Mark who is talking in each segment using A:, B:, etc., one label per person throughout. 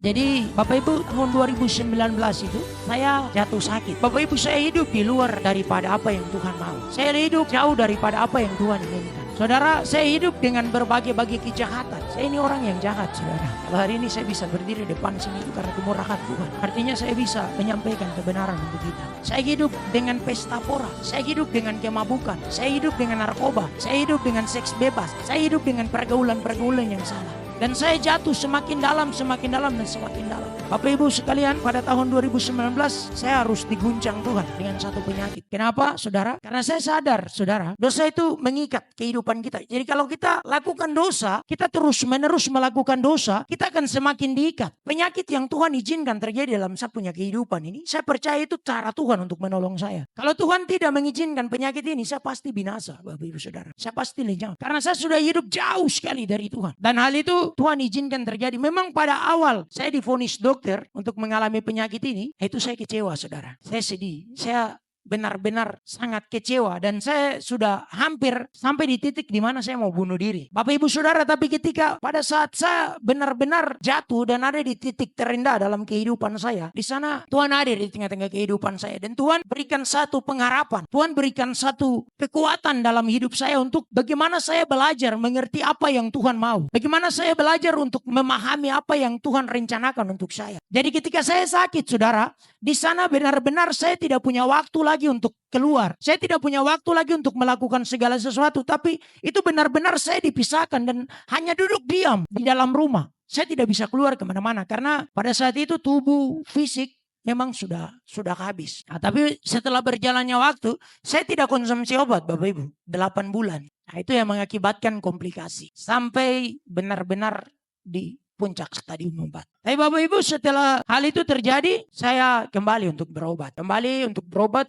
A: Jadi Bapak Ibu, tahun 2019 itu saya jatuh sakit. Bapak Ibu, saya hidup di luar daripada apa yang Tuhan mau. Saya hidup jauh daripada apa yang Tuhan inginkan. Saudara, saya hidup dengan berbagai-bagai kejahatan. Saya ini orang yang jahat, saudara. Kalau hari ini saya bisa berdiri depan sini itu karena kemurahan Tuhan. Artinya saya bisa menyampaikan kebenaran untuk kita. Saya hidup dengan pesta pora. Saya hidup dengan kemabukan. Saya hidup dengan narkoba. Saya hidup dengan seks bebas. Saya hidup dengan pergaulan-pergaulan yang salah. Dan saya jatuh semakin dalam, dan semakin dalam. Bapak Ibu sekalian, pada tahun 2019 saya harus diguncang Tuhan dengan satu penyakit. Kenapa, saudara? Karena saya sadar, saudara, dosa itu mengikat kehidupan kita. Jadi kalau kita lakukan dosa, kita terus-menerus melakukan dosa, kita akan semakin diikat. Penyakit yang Tuhan izinkan terjadi dalam saya punya kehidupan ini, saya percaya itu cara Tuhan untuk menolong saya. Kalau Tuhan tidak mengizinkan penyakit ini, saya pasti binasa, Bapak Ibu Saudara. Saya pasti lenyap. Karena saya sudah hidup jauh sekali dari Tuhan. Dan hal itu Tuhan izinkan terjadi. Memang pada awal saya divonis dokter untuk mengalami penyakit ini, itu saya kecewa, saudara. Saya sedih. Saya benar-benar sangat kecewa dan saya sudah hampir sampai di titik di mana saya mau bunuh diri. Bapak Ibu Saudara, tapi ketika pada saat saya benar-benar jatuh dan ada di titik terendah dalam kehidupan saya, di sana Tuhan ada di tengah-tengah kehidupan saya dan Tuhan berikan satu pengharapan. Tuhan berikan satu kekuatan dalam hidup saya untuk bagaimana saya belajar mengerti apa yang Tuhan mau. Bagaimana saya belajar untuk memahami apa yang Tuhan rencanakan untuk saya. Jadi ketika saya sakit, saudara, di sana benar-benar saya tidak punya waktu lagi untuk keluar. Saya tidak punya waktu lagi untuk melakukan segala sesuatu. Tapi itu benar-benar saya dipisahkan dan hanya duduk diam di dalam rumah. Saya tidak bisa keluar kemana-mana karena pada saat itu tubuh fisik memang sudah habis. Nah, tapi setelah berjalannya waktu, saya tidak konsumsi obat, Bapak Ibu, 8 bulan. Nah, itu yang mengakibatkan komplikasi. Sampai benar-benar di puncak stadium 4. Tapi Bapak Ibu, setelah hal itu terjadi, saya kembali untuk berobat.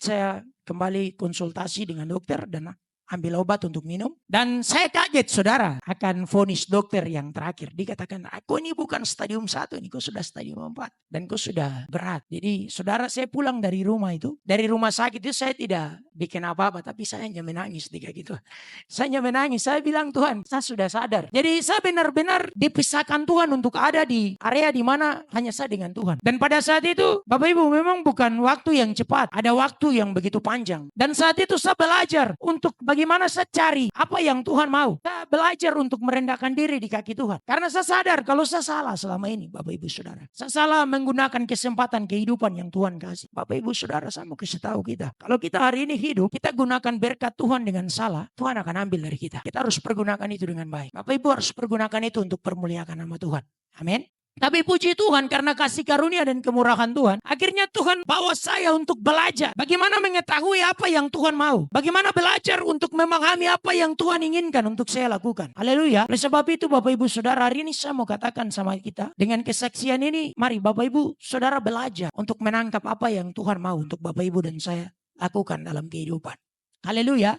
A: Saya kembali konsultasi dengan dokter dan ambil obat untuk minum. Dan saya kaget, saudara, akan vonis dokter yang terakhir. Dikatakan, aku ini bukan stadium 1, ini kau sudah stadium 4. Dan kau sudah berat. Jadi, saudara, saya pulang dari rumah itu. Dari rumah sakit itu saya tidak bikin apa-apa. Tapi saya hanya menangis ketika gitu. Saya hanya menangis. Saya bilang, Tuhan, saya sudah sadar. Jadi, saya benar-benar dipisahkan Tuhan untuk ada di area di mana hanya saya dengan Tuhan. Dan pada saat itu, Bapak Ibu, memang bukan waktu yang cepat. Ada waktu yang begitu panjang. Dan saat itu saya belajar untuk bagaimana saya cari apa yang Tuhan mau. Saya belajar untuk merendahkan diri di kaki Tuhan. Karena saya sadar kalau saya salah selama ini, Bapak Ibu Saudara. Saya salah menggunakan kesempatan kehidupan yang Tuhan kasih. Bapak Ibu Saudara, saya mau kasih tahu kita. Kalau kita hari ini hidup, kita gunakan berkat Tuhan dengan salah, Tuhan akan ambil dari kita. Kita harus pergunakan itu dengan baik. Bapak Ibu harus pergunakan itu untuk permuliakan nama Tuhan. Amin. Tapi puji Tuhan karena kasih karunia dan kemurahan Tuhan. Akhirnya Tuhan bawa saya untuk belajar. Bagaimana mengetahui apa yang Tuhan mau. Bagaimana belajar untuk memahami apa yang Tuhan inginkan untuk saya lakukan. Haleluya. Oleh sebab itu Bapak Ibu Saudara, hari ini saya mau katakan sama kita. Dengan kesaksian ini, mari Bapak Ibu Saudara belajar untuk menangkap apa yang Tuhan mau untuk Bapak Ibu dan saya lakukan dalam kehidupan. Haleluya.